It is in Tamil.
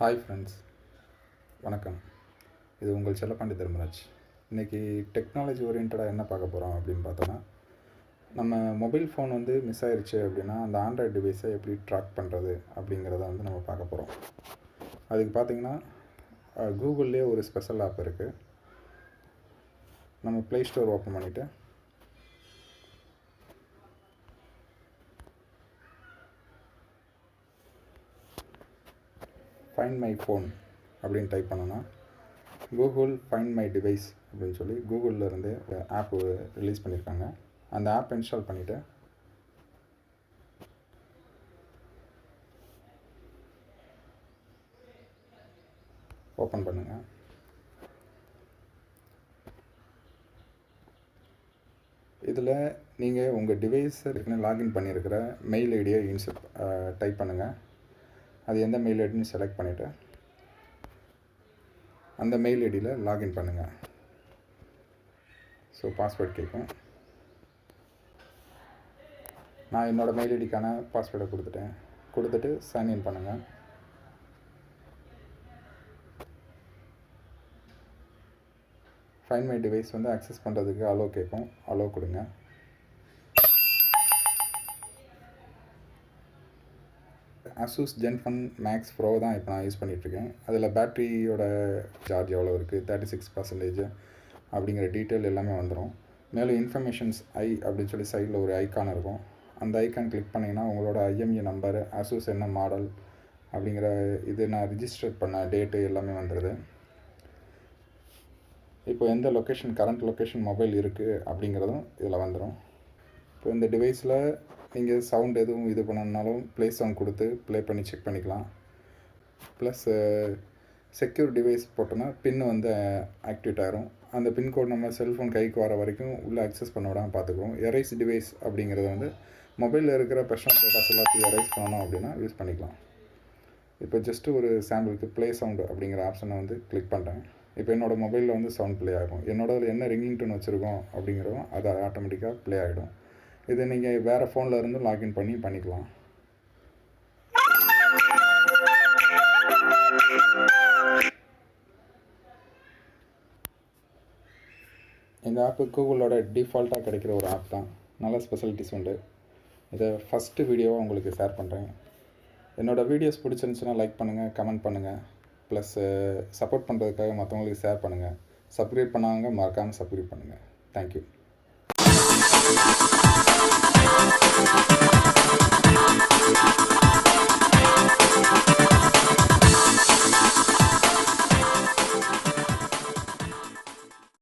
ஹாய் ஃப்ரெண்ட்ஸ், வணக்கம். இது உங்கள் செல்லப்பாண்டி தர்மராஜ். இன்றைக்கி டெக்னாலஜி ஓரியன்டாக என்ன பார்க்க போகிறோம் அப்படின்னு பார்த்தோன்னா, நம்ம மொபைல் ஃபோன் மிஸ் ஆயிடுச்சு அப்படின்னா அந்த ஆண்ட்ராய்டு டிவைஸை எப்படி ட்ராக் பண்ணுறது அப்படிங்கிறத நம்ம பார்க்க போகிறோம். அதுக்கு பார்த்திங்கன்னா கூகுள்லேயே ஒரு ஸ்பெஷல் ஆப் இருக்குது. நம்ம ப்ளே ஸ்டோர் ஓப்பன் பண்ணிவிட்டு ஃபைண்ட் மை ஃபோன் அப்படின்னு டைப் பண்ணோன்னா கூகுள் ஃபைண்ட் மை டிவைஸ் அப்படின்னு சொல்லி கூகுளில் இருந்து ஒரு ஆப் ரிலீஸ் பண்ணியிருக்காங்க. அந்த ஆப் இன்ஸ்டால் பண்ணிவிட்டு ஓப்பன் பண்ணுங்கள். இதில் நீங்கள் உங்கள் டிவைஸை லாகின் பண்ணியிருக்கிற மெயில் ஐடியை டைப் பண்ணுங்கள். அது எந்த மெயில் ஐடின்னு செலக்ட் பண்ணிவிட்டு அந்த மெயில் ஐடியில் லாகின் பண்ணுங்கள். ஸோ பாஸ்வேர்ட் கேட்கும். நான் என்னோடய மெயில் ஐடிக்கான பாஸ்வேர்டை கொடுத்துட்டு சைன்இன் பண்ணுங்கள். ஃபைண்ட் மை டிவைஸ் ஆக்சஸ் பண்ணுறதுக்கு அலோ கேட்கும். அலோ கொடுங்க. அசூஸ் ஜென்ஃபன் மேக்ஸ் ப்ரோ தான் இப்போ நான் யூஸ் பண்ணிகிட்ருக்கேன். அதில் பேட்டரியோட சார்ஜ் எவ்வளோ இருக்குது, 36% அப்படிங்கிற டீட்டெயில் எல்லாமே வந்துடும். மேலும் இன்ஃபர்மேஷன்ஸ் அப்படின்னு சொல்லி சைடில் ஒரு ஐக்கான் இருக்கும். அந்த ஐக்கான் கிளிக் பண்ணிங்கன்னா உங்களோட IMEI நம்பரு, அசூஸ் என்ன மாடல் அப்படிங்கிற இது நான் ரிஜிஸ்டர் பண்ண டேட்டு எல்லாமே வந்துடுது. இப்போ எந்த லொக்கேஷன் கரண்ட் லொக்கேஷன் மொபைல் இருக்குது அப்படிங்கிறதும் இதில் வந்துடும். இப்போ இந்த டிவைஸில் நீங்கள் சவுண்ட் எதுவும் இது பண்ணணுன்னாலும் ப்ளே சவுண்ட் கொடுத்து ப்ளே பண்ணி செக் பண்ணிக்கலாம். ப்ளஸ் செக்யூர் டிவைஸ் போட்டோன்னா பின் ஆக்டிவேட் ஆகிரும். அந்த பின்கோட் நம்ம செல்ஃபோன் கைக்கு வர வரைக்கும் உள்ளே அக்சஸ் பண்ண விடாமல் பார்த்துக்குவோம். எரைஸ் டிவைஸ் அப்படிங்கிறது மொபைலில் இருக்கிற பர்சனல் டேட்டாஸ் எல்லாத்தையும் எரைஸ் பண்ணணும் அப்படின்னா யூஸ் பண்ணிக்கலாம். இப்போ ஜஸ்ட்டு ஒரு சாம்பிளுக்கு ப்ளே சவுண்டு அப்படிங்கிற ஆப்ஷனை கிளிக் பண்ணுறேன். இப்போ என்னோடய மொபைலில் சவுண்ட் ப்ளே ஆகும். என்னோடதில் என்ன ரிங்கிங் டோன் வச்சுருக்கோம் அப்படிங்கிறதும் அது ஆட்டோமேட்டிக்காக ப்ளே ஆகிடும். இதை நீங்கள் வேறு ஃபோனில் இருந்து லாகின் பண்ணிக்கலாம். இந்த ஆப்பு கூகுளோட டிஃபால்ட்டாக கிடைக்கிற ஒரு ஆப் தான். நல்ல ஸ்பெஷாலிட்டிஸ் உண்டு. இதை ஃபஸ்ட்டு வீடியோவாக உங்களுக்கு ஷேர் பண்ணுறேன். என்னோடய வீடியோஸ் பிடிச்சிருந்துச்சுன்னா லைக் பண்ணுங்கள், கமெண்ட் பண்ணுங்கள். ப்ளஸ் சப்போர்ட் பண்ணுறதுக்காக மற்றவங்களுக்கு ஷேர் பண்ணுங்கள். சப்ஸ்கிரைப் பண்ணாங்க மறக்காமல் சப்ஸ்கிரைப் பண்ணுங்கள். தேங்க்யூ.